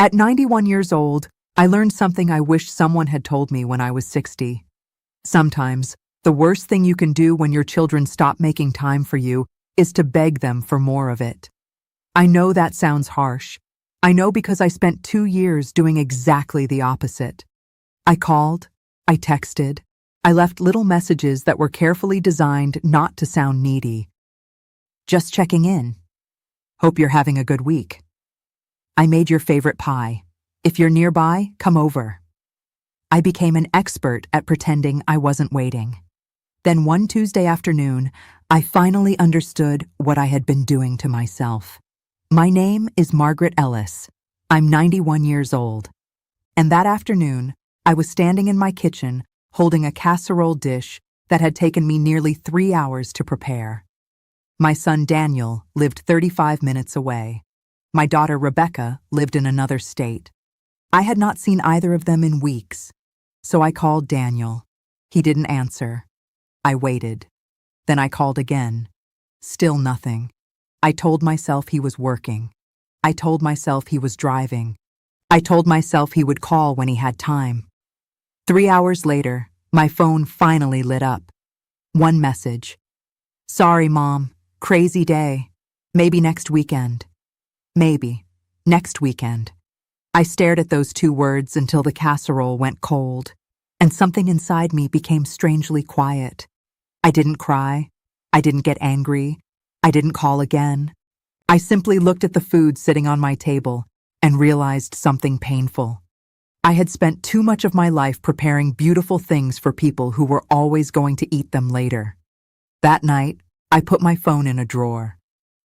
At 91 years old, I learned something I wish someone had told me when I was 60. Sometimes, the worst thing you can do when your children stop making time for you is to beg them for more of it. I know that sounds harsh. I know because I spent 2 years doing exactly the opposite. I called, I texted, I left little messages that were carefully designed not to sound needy. Just checking in. Hope you're having a good week. I made your favorite pie. If you're nearby, come over. I became an expert at pretending I wasn't waiting. Then one Tuesday afternoon, I finally understood what I had been doing to myself. My name is Margaret Ellis. I'm 91 years old. And that afternoon, I was standing in my kitchen holding a casserole dish that had taken me nearly 3 hours to prepare. My son Daniel lived 35 minutes away. My daughter Rebecca lived in another state. I had not seen either of them in weeks, so I called Daniel. He didn't answer. I waited. Then I called again. Still nothing. I told myself he was working. I told myself he was driving. I told myself he would call when he had time. 3 hours later, my phone finally lit up. One message. Sorry, Mom. Crazy day. Maybe next weekend. Maybe. Next weekend. I stared at those 2 words until the casserole went cold, and something inside me became strangely quiet. I didn't cry. I didn't get angry. I didn't call again. I simply looked at the food sitting on my table and realized something painful. I had spent too much of my life preparing beautiful things for people who were always going to eat them later. That night, I put my phone in a drawer.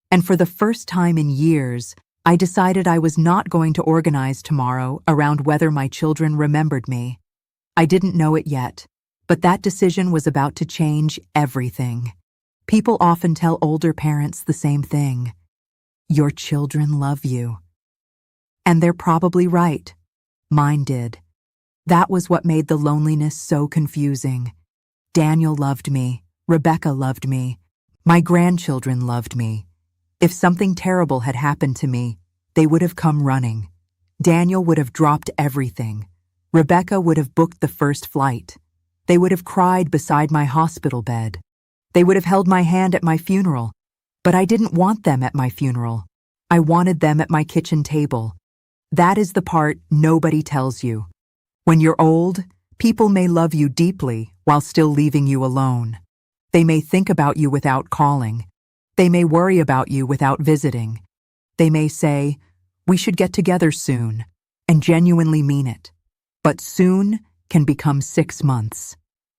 And for the first time in years, I decided I was not going to organize tomorrow around whether my children remembered me. I didn't know it yet, but that decision was about to change everything. People often tell older parents the same thing. Your children love you. And they're probably right. Mine did. That was what made the loneliness so confusing. Daniel loved me. Rebecca loved me. My grandchildren loved me. If something terrible had happened to me, they would have come running. Daniel would have dropped everything. Rebecca would have booked the first flight. They would have cried beside my hospital bed. They would have held my hand at my funeral. But I didn't want them at my funeral. I wanted them at my kitchen table. That is the part nobody tells you. When you're old, people may love you deeply while still leaving you alone. They may think about you without calling. They may worry about you without visiting. They may say, "We should get together soon," and genuinely mean it. But soon can become 6 months,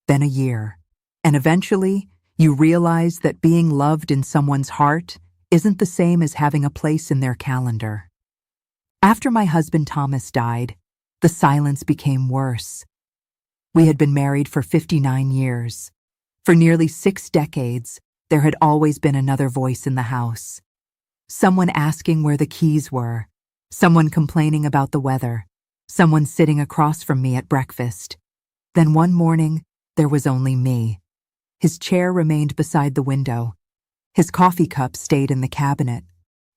then a year. And eventually, you realize that being loved in someone's heart isn't the same as having a place in their calendar. After my husband Thomas died, the silence became worse. We had been married for 59 years. For nearly 6 decades, there had always been another voice in the house. Someone asking where the keys were. Someone complaining about the weather. Someone sitting across from me at breakfast. Then one morning, there was only me. His chair remained beside the window. His coffee cup stayed in the cabinet.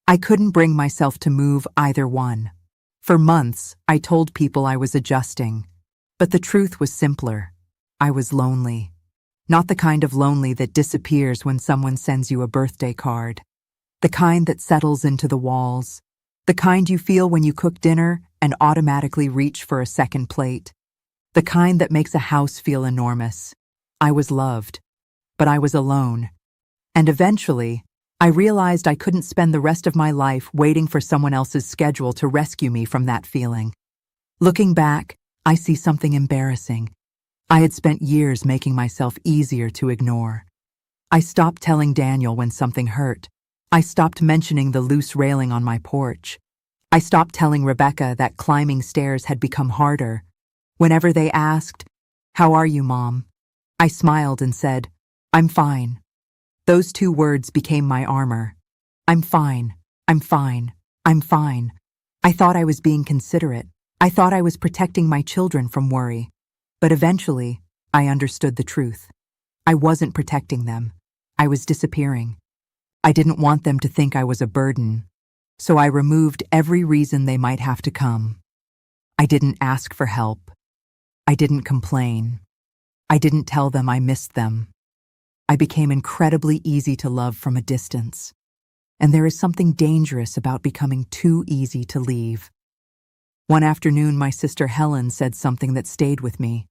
I couldn't bring myself to move either one. For months, I told people I was adjusting. But the truth was simpler. I was lonely. Not the kind of lonely that disappears when someone sends you a birthday card. The kind that settles into the walls. The kind you feel when you cook dinner and automatically reach for a second plate. The kind that makes a house feel enormous. I was loved, but I was alone. And eventually, I realized I couldn't spend the rest of my life waiting for someone else's schedule to rescue me from that feeling. Looking back, I see something embarrassing. I had spent years making myself easier to ignore. I stopped telling Daniel when something hurt. I stopped mentioning the loose railing on my porch. I stopped telling Rebecca that climbing stairs had become harder. Whenever they asked, "How are you, Mom?" I smiled and said, "I'm fine." Those 2 words became my armor. I'm fine. I'm fine. I'm fine. I thought I was being considerate. I thought I was protecting my children from worry. But eventually, I understood the truth. I wasn't protecting them. I was disappearing. I didn't want them to think I was a burden. so I removed every reason they might have to come. I didn't ask for help. I didn't complain. I didn't tell them I missed them. I became incredibly easy to love from a distance. And there is something dangerous about becoming too easy to leave. One afternoon, my sister Helen said something that stayed with me.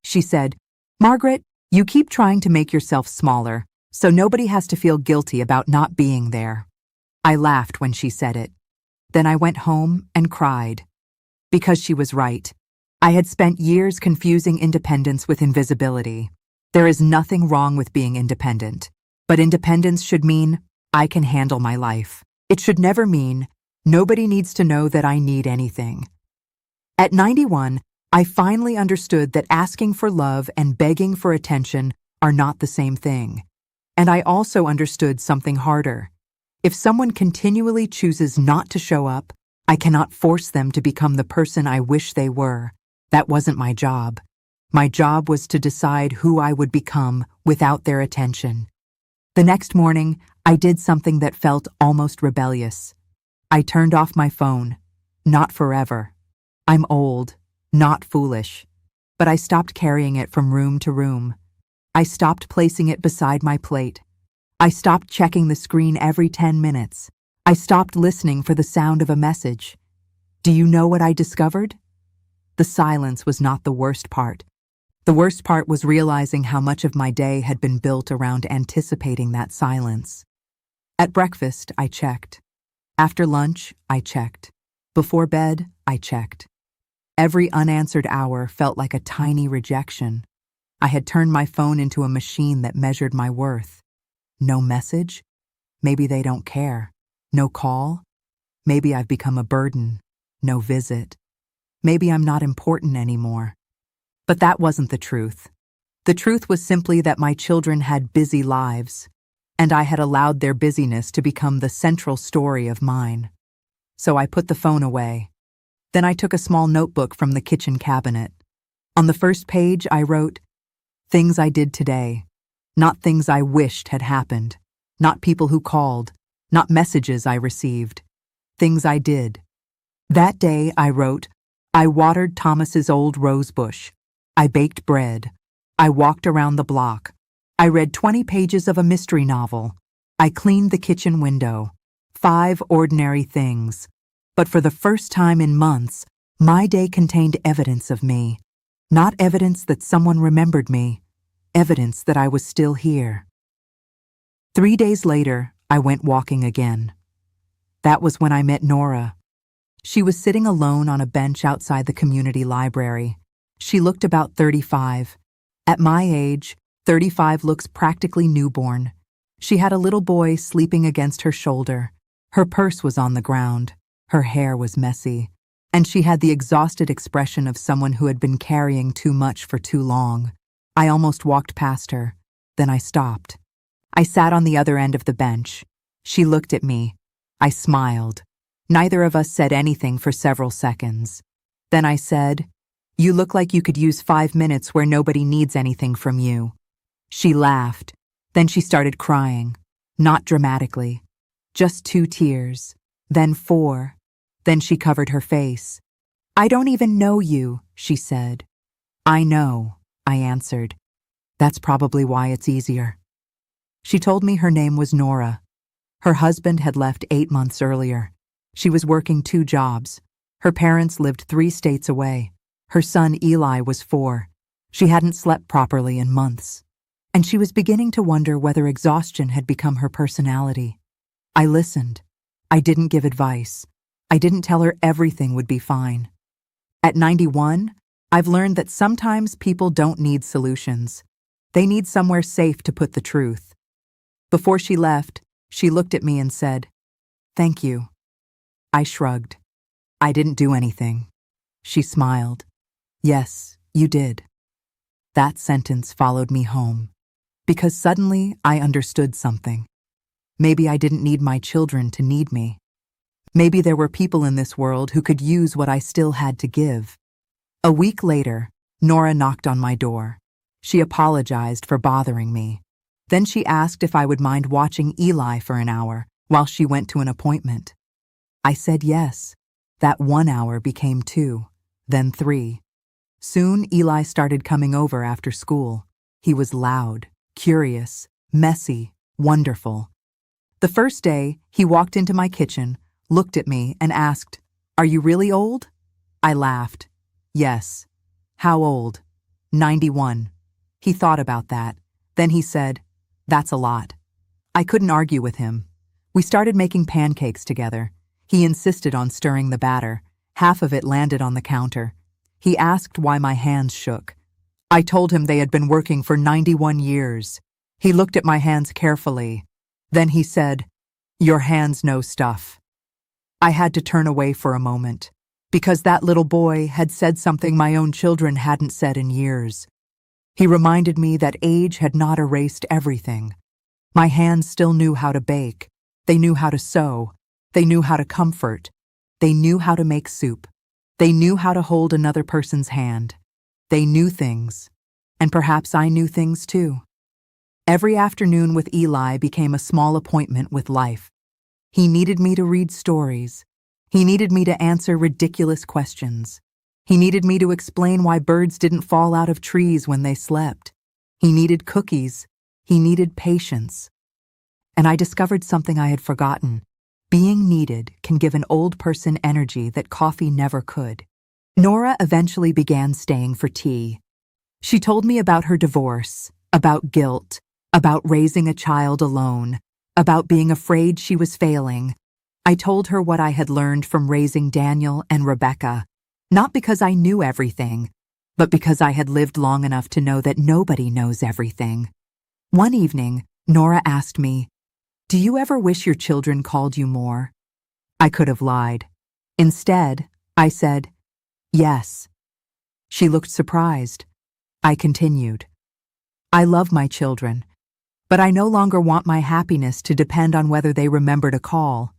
She said, "Margaret, you keep trying to make yourself smaller, so nobody has to feel guilty about not being there." I laughed when she said it. Then I went home and cried. Because she was right. I had spent years confusing independence with invisibility. There is nothing wrong with being independent, but independence should mean I can handle my life. It should never mean nobody needs to know that I need anything. At 91, I finally understood that asking for love and begging for attention are not the same thing. And I also understood something harder. If someone continually chooses not to show up, I cannot force them to become the person I wish they were. That wasn't my job. My job was to decide who I would become without their attention. The next morning, I did something that felt almost rebellious. I turned off my phone. Not forever. I'm old, not foolish. But I stopped carrying it from room to room. I stopped placing it beside my plate. I stopped checking the screen every 10 minutes. I stopped listening for the sound of a message. Do you know what I discovered? The silence was not the worst part. The worst part was realizing how much of my day had been built around anticipating that silence. At breakfast, I checked. After lunch, I checked. Before bed, I checked. Every unanswered hour felt like a tiny rejection. I had turned my phone into a machine that measured my worth. No message? Maybe they don't care. No call? Maybe I've become a burden. No visit. Maybe I'm not important anymore. But that wasn't the truth. The truth was simply that my children had busy lives, and I had allowed their busyness to become the central story of mine. So I put the phone away. Then I took a small notebook from the kitchen cabinet. On the first page, I wrote, "Things I did today, not things I wished had happened, not people who called, not messages I received, things I did." That day, I wrote, I watered Thomas's old rose bush. I baked bread. I walked around the block. I read 20 pages of a mystery novel. I cleaned the kitchen window. 5 ordinary things. But for the first time in months, my day contained evidence of me. Not evidence that someone remembered me. Evidence that I was still here. 3 days later, I went walking again. That was when I met Nora. She was sitting alone on a bench outside the community library. She looked about 35. At my age, 35 looks practically newborn. She had a little boy sleeping against her shoulder. Her purse was on the ground. Her hair was messy. And she had the exhausted expression of someone who had been carrying too much for too long. I almost walked past her. Then I stopped. I sat on the other end of the bench. She looked at me. I smiled. Neither of us said anything for several seconds. Then I said, "You look like you could use 5 minutes where nobody needs anything from you." She laughed. Then she started crying. Not dramatically. Just 2 tears. Then 4. Then she covered her face. "I don't even know you," she said. "I know," I answered. "That's probably why it's easier." She told me her name was Nora. Her husband had left 8 months earlier. She was working 2 jobs. Her parents lived 3 states away. Her son Eli was 4. She hadn't slept properly in months. And she was beginning to wonder whether exhaustion had become her personality. I listened. I didn't give advice. I didn't tell her everything would be fine. At 91, I've learned that sometimes people don't need solutions. They need somewhere safe to put the truth. Before she left, she looked at me and said, "Thank you." I shrugged. "I didn't do anything." She smiled. "Yes, you did." That sentence followed me home, because suddenly I understood something. Maybe I didn't need my children to need me. Maybe there were people in this world who could use what I still had to give. A week later, Nora knocked on my door. She apologized for bothering me. Then she asked if I would mind watching Eli for an hour while she went to an appointment. I said yes. That 1 hour became 2, then 3. Soon Eli started coming over after school. He was loud, curious, messy, wonderful. The first day, he walked into my kitchen, looked at me, and asked, "Are you really old?" I laughed. "Yes." "How old?" 91. He thought about that. Then he said, "That's a lot." I couldn't argue with him. We started making pancakes together. He insisted on stirring the batter. Half of it landed on the counter. He asked why my hands shook. I told him they had been working for 91 years. He looked at my hands carefully. Then he said, "Your hands know stuff." I had to turn away for a moment, because that little boy had said something my own children hadn't said in years. He reminded me that age had not erased everything. My hands still knew how to bake. They knew how to sew. They knew how to comfort. They knew how to make soup. They knew how to hold another person's hand. They knew things. And perhaps I knew things too. Every afternoon with Eli became a small appointment with life. He needed me to read stories. He needed me to answer ridiculous questions. He needed me to explain why birds didn't fall out of trees when they slept. He needed cookies. He needed patience. And I discovered something I had forgotten. Being needed can give an old person energy that coffee never could. Nora eventually began staying for tea. She told me about her divorce, about guilt, about raising a child alone, about being afraid she was failing. I told her what I had learned from raising Daniel and Rebecca, not because I knew everything, but because I had lived long enough to know that nobody knows everything. One evening, Nora asked me, "Do you ever wish your children called you more?" I could have lied. Instead, I said, "Yes." She looked surprised. I continued, "I love my children, but I no longer want my happiness to depend on whether they remember to call."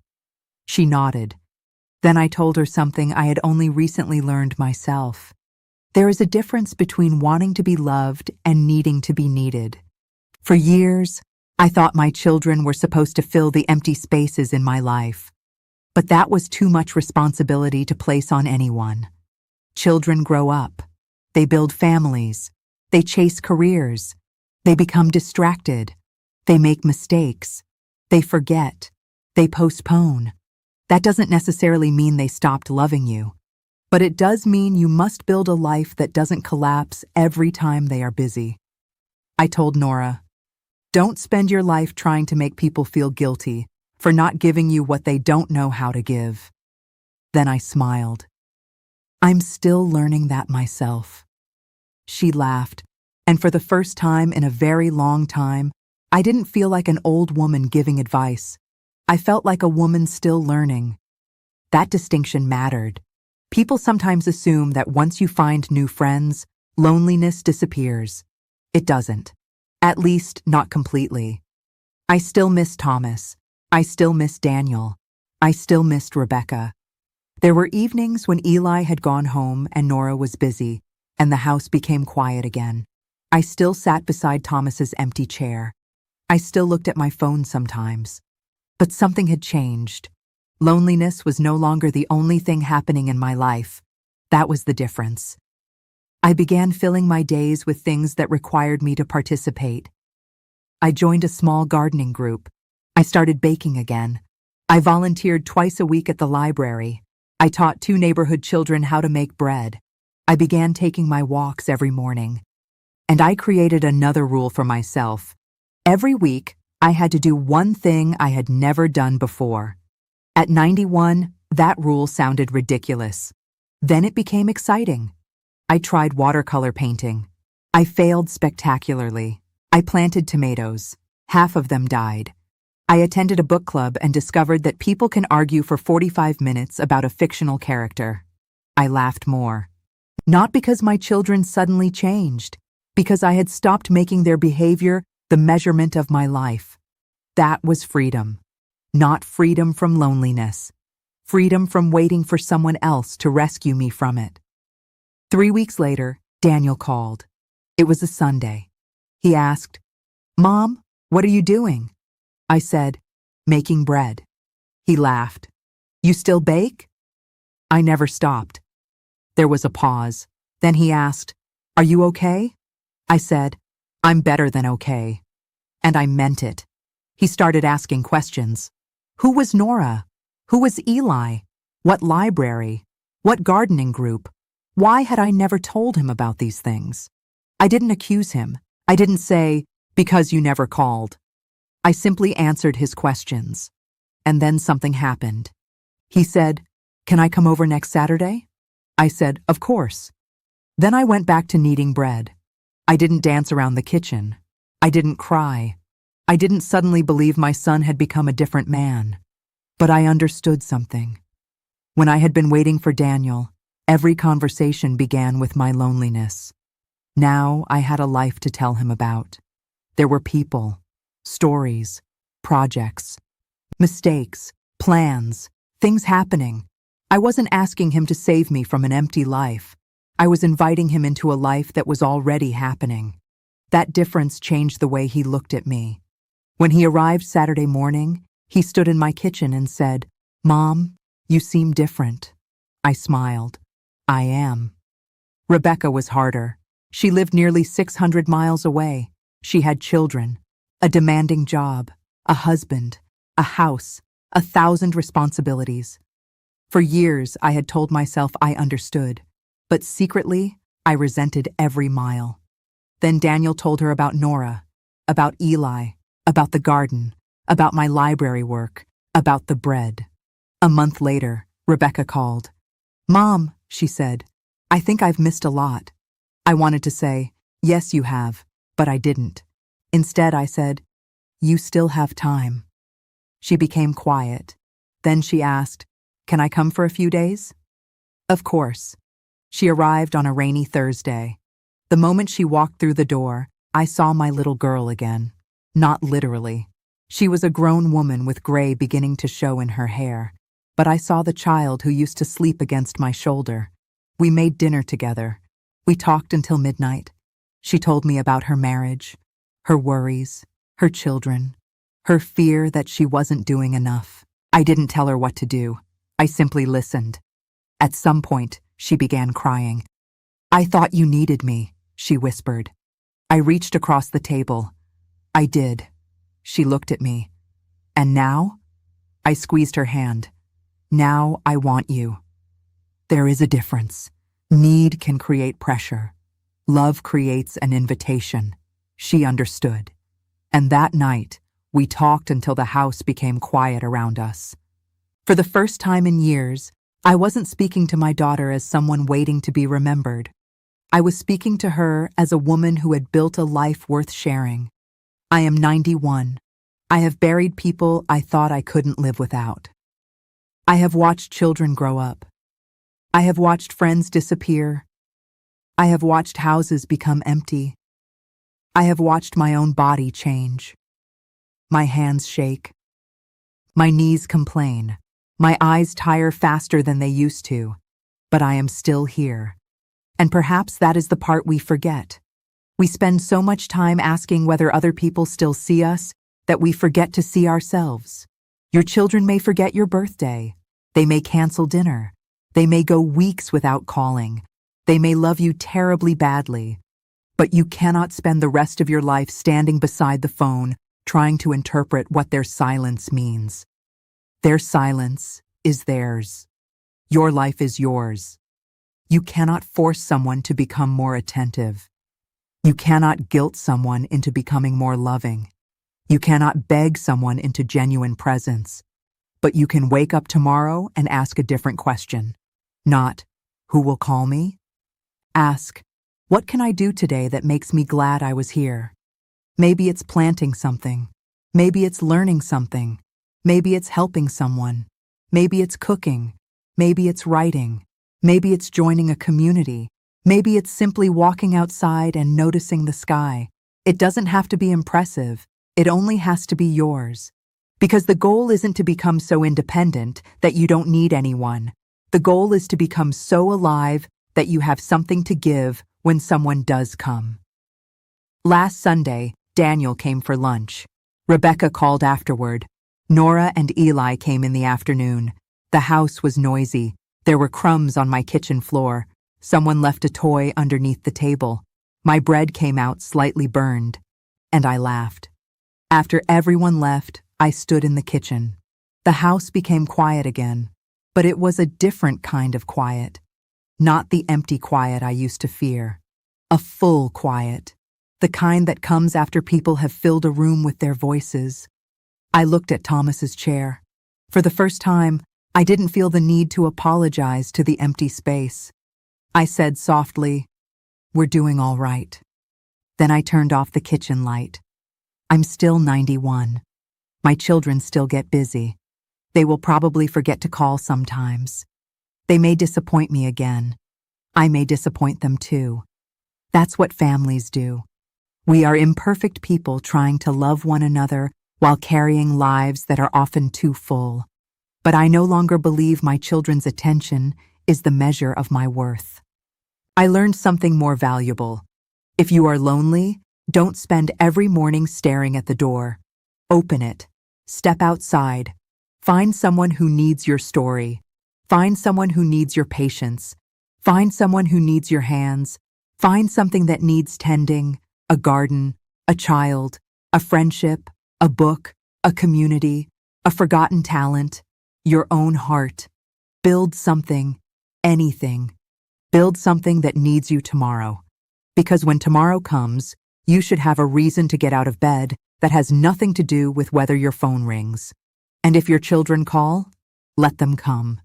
She nodded. Then I told her something I had only recently learned myself. There is a difference between wanting to be loved and needing to be needed. For years, I thought my children were supposed to fill the empty spaces in my life. But that was too much responsibility to place on anyone. Children grow up. They build families. They chase careers. They become distracted. They make mistakes. They forget. They postpone. That doesn't necessarily mean they stopped loving you, but it does mean you must build a life that doesn't collapse every time they are busy. I told Nora, "Don't spend your life trying to make people feel guilty for not giving you what they don't know how to give." Then I smiled. "I'm still learning that myself." She laughed, and for the first time in a very long time, I didn't feel like an old woman giving advice. I felt like a woman still learning. That distinction mattered. People sometimes assume that once you find new friends, loneliness disappears. It doesn't. At least, not completely. I still miss Thomas. I still miss Daniel. I still missed Rebecca. There were evenings when Eli had gone home and Nora was busy, and the house became quiet again. I still sat beside Thomas's empty chair. I still looked at my phone sometimes. But something had changed. Loneliness was no longer the only thing happening in my life. That was the difference. I began filling my days with things that required me to participate. I joined a small gardening group. I started baking again. I volunteered twice a week at the library. I taught 2 neighborhood children how to make bread. I began taking my walks every morning. And I created another rule for myself. Every week, I had to do one thing I had never done before. At 91, that rule sounded ridiculous. Then it became exciting. I tried watercolor painting. I failed spectacularly. I planted tomatoes. Half of them died. I attended a book club and discovered that people can argue for 45 minutes about a fictional character. I laughed more. Not because my children suddenly changed, because I had stopped making their behavior the measurement of my life. That was freedom. Not freedom from loneliness. Freedom from waiting for someone else to rescue me from it. 3 weeks later, Daniel called. It was a Sunday. He asked, "Mom, what are you doing?" I said, "Making bread." He laughed. You still bake? I never stopped. There was a pause. Then he asked, Are you okay? I said, I'm better than okay. And I meant it. He started asking questions. Who was Nora? Who was Eli? What library? What gardening group? Why had I never told him about these things? I didn't accuse him. I didn't say, because you never called. I simply answered his questions. And then something happened. He said, Can I come over next Saturday? I said, Of course. Then I went back to kneading bread. I didn't dance around the kitchen. I didn't cry. I didn't suddenly believe my son had become a different man. But I understood something. When I had been waiting for Daniel, every conversation began with my loneliness. Now I had a life to tell him about. There were people, stories, projects, mistakes, plans, things happening. I wasn't asking him to save me from an empty life. I was inviting him into a life that was already happening. That difference changed the way he looked at me. When he arrived Saturday morning, he stood in my kitchen and said, Mom, you seem different. I smiled. I am. Rebecca was harder. She lived nearly 600 miles away. She had children, a demanding job, a husband, a house, 1,000 responsibilities. For years, I had told myself I understood, but secretly, I resented every mile. Then Daniel told her about Nora, about Eli, about the garden, about my library work, about the bread. A month later, Rebecca called. Mom, she said, I think I've missed a lot. I wanted to say, yes, you have, but I didn't. Instead, I said, you still have time. She became quiet. Then she asked, Can I come for a few days? Of course. She arrived on a rainy Thursday. The moment she walked through the door, I saw my little girl again. Not literally. She was a grown woman with gray beginning to show in her hair. But I saw the child who used to sleep against my shoulder. We made dinner together. We talked until midnight. She told me about her marriage, her worries, her children, her fear that she wasn't doing enough. I didn't tell her what to do. I simply listened. At some point, she began crying. I thought you needed me, she whispered. I reached across the table. I did. She looked at me. And now? I squeezed her hand. Now I want you. There is a difference. Need can create pressure. Love creates an invitation. She understood. And that night, we talked until the house became quiet around us. For the first time in years, I wasn't speaking to my daughter as someone waiting to be remembered. I was speaking to her as a woman who had built a life worth sharing. I am 91. I have buried people I thought I couldn't live without. I have watched children grow up. I have watched friends disappear. I have watched houses become empty. I have watched my own body change. My hands shake. My knees complain. My eyes tire faster than they used to. But I am still here. And perhaps that is the part we forget. We spend so much time asking whether other people still see us that we forget to see ourselves. Your children may forget your birthday. They may cancel dinner. They may go weeks without calling. They may love you terribly badly. But you cannot spend the rest of your life standing beside the phone trying to interpret what their silence means. Their silence is theirs. Your life is yours. You cannot force someone to become more attentive. You cannot guilt someone into becoming more loving. You cannot beg someone into genuine presence. But you can wake up tomorrow and ask a different question. Not, who will call me? Ask, what can I do today that makes me glad I was here? Maybe it's planting something. Maybe it's learning something. Maybe it's helping someone. Maybe it's cooking. Maybe it's writing. Maybe it's joining a community. Maybe it's simply walking outside and noticing the sky. It doesn't have to be impressive. It only has to be yours. Because the goal isn't to become so independent that you don't need anyone. The goal is to become so alive that you have something to give when someone does come. Last Sunday, Daniel came for lunch. Rebecca called afterward. Nora and Eli came in the afternoon. The house was noisy. There were crumbs on my kitchen floor. Someone left a toy underneath the table. My bread came out slightly burned, and I laughed. After everyone left, I stood in the kitchen. The house became quiet again, but it was a different kind of quiet. Not the empty quiet I used to fear. A full quiet. The kind that comes after people have filled a room with their voices. I looked at Thomas's chair. For the first time, I didn't feel the need to apologize to the empty space. I said softly, "We're doing all right." Then I turned off the kitchen light. I'm still 91. My children still get busy. They will probably forget to call sometimes. They may disappoint me again. I may disappoint them too. That's what families do. We are imperfect people trying to love one another while carrying lives that are often too full. But I no longer believe my children's attention is the measure of my worth. I learned something more valuable. If you are lonely, don't spend every morning staring at the door. Open it. Step outside. Find someone who needs your story. Find someone who needs your patience. Find someone who needs your hands. Find something that needs tending, a garden, a child, a friendship, a book, a community, a forgotten talent, your own heart. Build something, anything. Build something that needs you tomorrow. Because when tomorrow comes, you should have a reason to get out of bed that has nothing to do with whether your phone rings. And if your children call, let them come.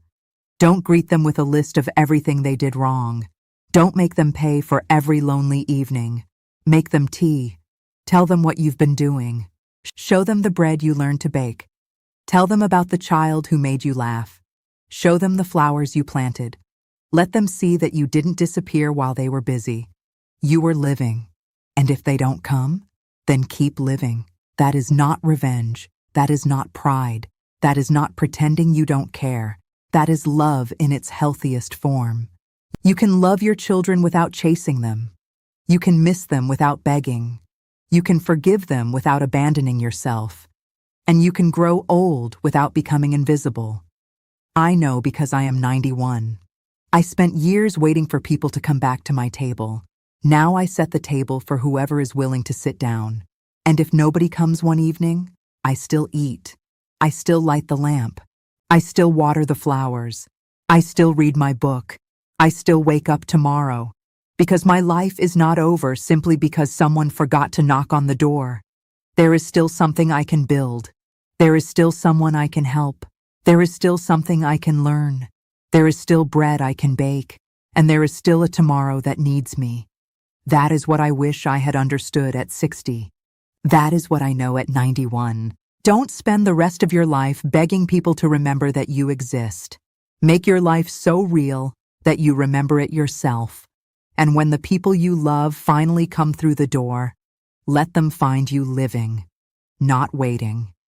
Don't greet them with a list of everything they did wrong. Don't make them pay for every lonely evening. Make them tea. Tell them what you've been doing. Show them the bread you learned to bake. Tell them about the child who made you laugh. Show them the flowers you planted. Let them see that you didn't disappear while they were busy. You were living. And if they don't come, then keep living. That is not revenge. That is not pride. That is not pretending you don't care. That is love in its healthiest form. You can love your children without chasing them. You can miss them without begging. You can forgive them without abandoning yourself. And you can grow old without becoming invisible. I know because I am 91. I spent years waiting for people to come back to my table. Now I set the table for whoever is willing to sit down. And if nobody comes one evening, I still eat. I still light the lamp. I still water the flowers. I still read my book. I still wake up tomorrow. Because my life is not over simply because someone forgot to knock on the door. There is still something I can build. There is still someone I can help. There is still something I can learn. There is still bread I can bake. And there is still a tomorrow that needs me. That is what I wish I had understood at 60. That is what I know at 91. Don't spend the rest of your life begging people to remember that you exist. Make your life so real that you remember it yourself. And when the people you love finally come through the door, let them find you living, not waiting.